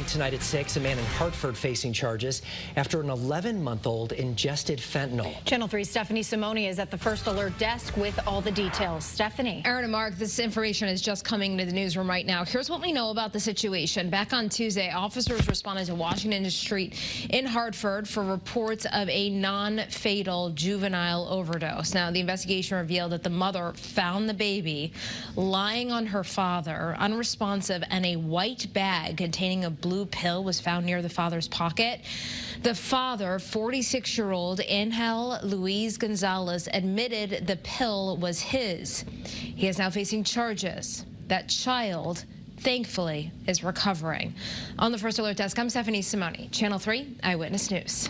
tonight at 6, a man in Hartford facing charges after an 11-month-old ingested fentanyl. Channel 3's Stephanie Simone is at the First Alert desk with all the details. Stephanie. Aaron and Mark, this information is just coming to the newsroom right now. Here's what we know about the situation. Back on Tuesday, officers responded to Washington Street in Hartford for reports of a non-fatal juvenile overdose. Now, the investigation revealed that the mother found the baby lying on her father, unresponsive, and a white bag containing a blue pill was found near the father's pocket. The father, 46-year-old Angel Luis Gonzalez, admitted the pill was his. He is now facing charges. That child, thankfully, is recovering. On the First Alert desk, I'm Stephanie Simone, Channel 3 Eyewitness News.